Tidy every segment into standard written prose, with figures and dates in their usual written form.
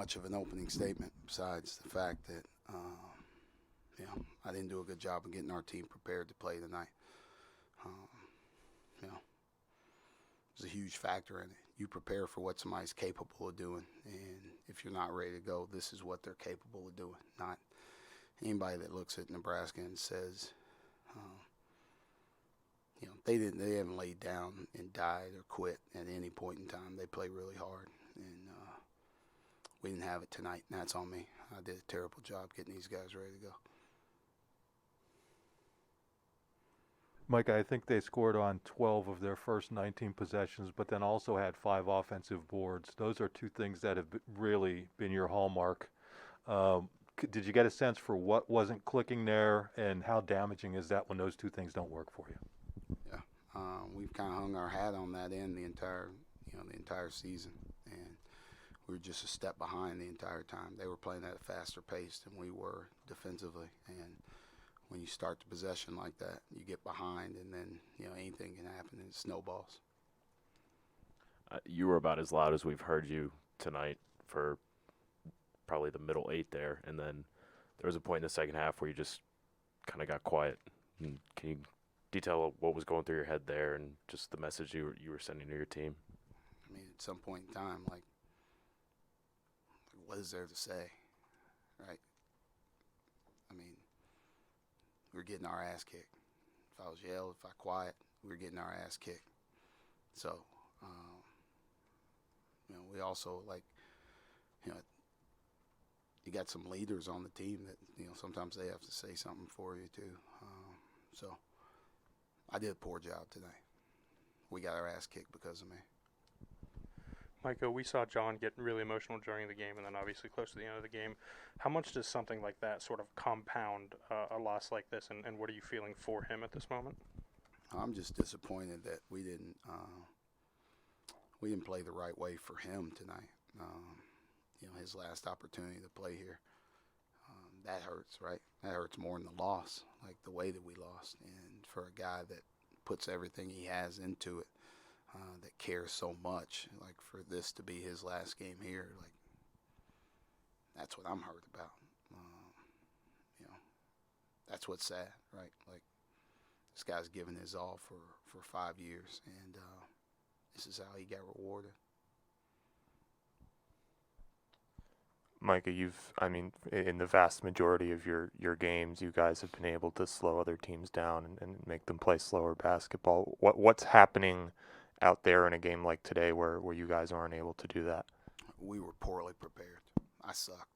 much of an opening statement besides the fact that, I didn't do a good job of getting our team prepared to play tonight. It's a huge factor in it. You prepare for what somebody's capable of doing, and if you're not ready to go, this is what they're capable of doing. Not anybody that looks at Nebraska and says, they haven't laid down and died or quit at any point in time. They play really hard, and we didn't have it tonight, and that's on me. I did a terrible job getting these guys ready to go. Mike, I think they scored on 12 of their first 19 possessions, but then also had 5 offensive boards. Those are two things that have really been your hallmark. Did you get a sense for what wasn't clicking there, and how damaging is that when those two things don't work for you? Yeah, we've kind of hung our hat on that end the entire season, and we were just a step behind the entire time. They were playing at a faster pace than we were defensively, and when you start the possession like that, you get behind, and then anything can happen, and it snowballs. You were about as loud as we've heard you tonight for probably the middle 8 there, and then there was a point in the second half where you just kind of got quiet. And can you detail what was going through your head there and just the message you were sending to your team? I mean, at some point in time, like what is there to say, right? I mean, we were getting our ass kicked. If I was yelled, if I quiet, we were getting our ass kicked. So, we also, you got some leaders on the team that, sometimes they have to say something for you too. So I did a poor job tonight. We got our ass kicked because of me. Micah, we saw John get really emotional during the game and then obviously close to the end of the game. How much does something like that sort of compound a loss like this, and what are you feeling for him at this moment? I'm just disappointed that we didn't play the right way for him tonight. His last opportunity to play here. That hurts, right? That hurts more than the loss, like the way that we lost. And for a guy that puts everything he has into it, that cares so much, like for this to be his last game here, like that's what I'm hurt about. That's what's sad, right? Like this guy's given his all for 5 years, and this is how he got rewarded. Micah, in the vast majority of your games, you guys have been able to slow other teams down and make them play slower basketball. What's happening out there in a game like today where you guys aren't able to do that? We were poorly prepared. I sucked.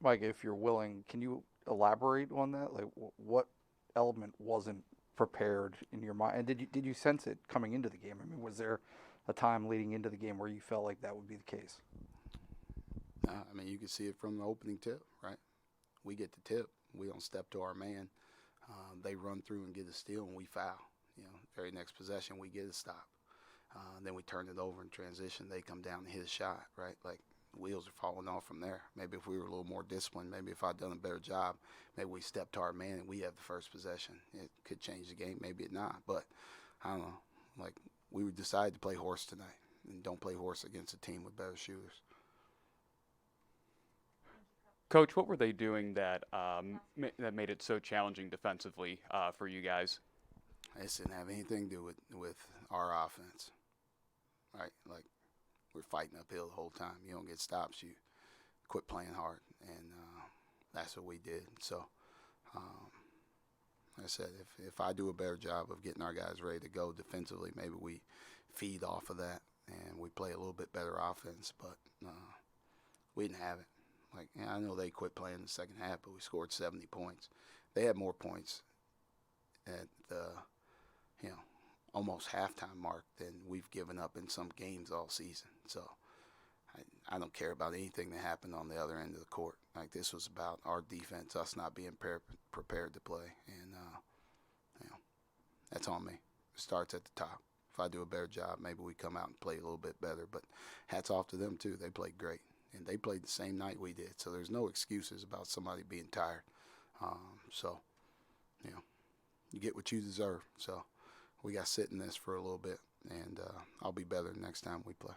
Mike, if you're willing, can you elaborate on that? Like, what element wasn't prepared in your mind? And did you sense it coming into the game? I mean, was there a time leading into the game where you felt like that would be the case? You can see it from the opening tip, right? We get the tip. We don't step to our man. They run through and get a steal, and we foul. Very next possession, we get a stop. Then we turn it over in transition. They come down and hit a shot, right? Like, wheels are falling off from there. Maybe if we were a little more disciplined, maybe if I'd done a better job, maybe we stepped to our man and we have the first possession. It could change the game, maybe it not. But, I don't know. Like, we would decide to play horse tonight and don't play horse against a team with better shooters. Coach, what were they doing that that made it so challenging defensively for you guys? This didn't have anything to do with our offense, right? Like, we're fighting uphill the whole time. You don't get stops, you quit playing hard, and that's what we did. So, like I said, if I do a better job of getting our guys ready to go defensively, maybe we feed off of that and we play a little bit better offense, but we didn't have it. Like, I know they quit playing in the second half, but we scored 70 points. They had more points at the, almost halftime mark than we've given up in some games all season. So I don't care about anything that happened on the other end of the court. Like, this was about our defense, us not being prepared to play. And, that's on me. It starts at the top. If I do a better job, maybe we come out and play a little bit better. But hats off to them, too. They played great. And they played the same night we did. So there's no excuses about somebody being tired. You get what you deserve. So we got to sit in this for a little bit and I'll be better next time we play.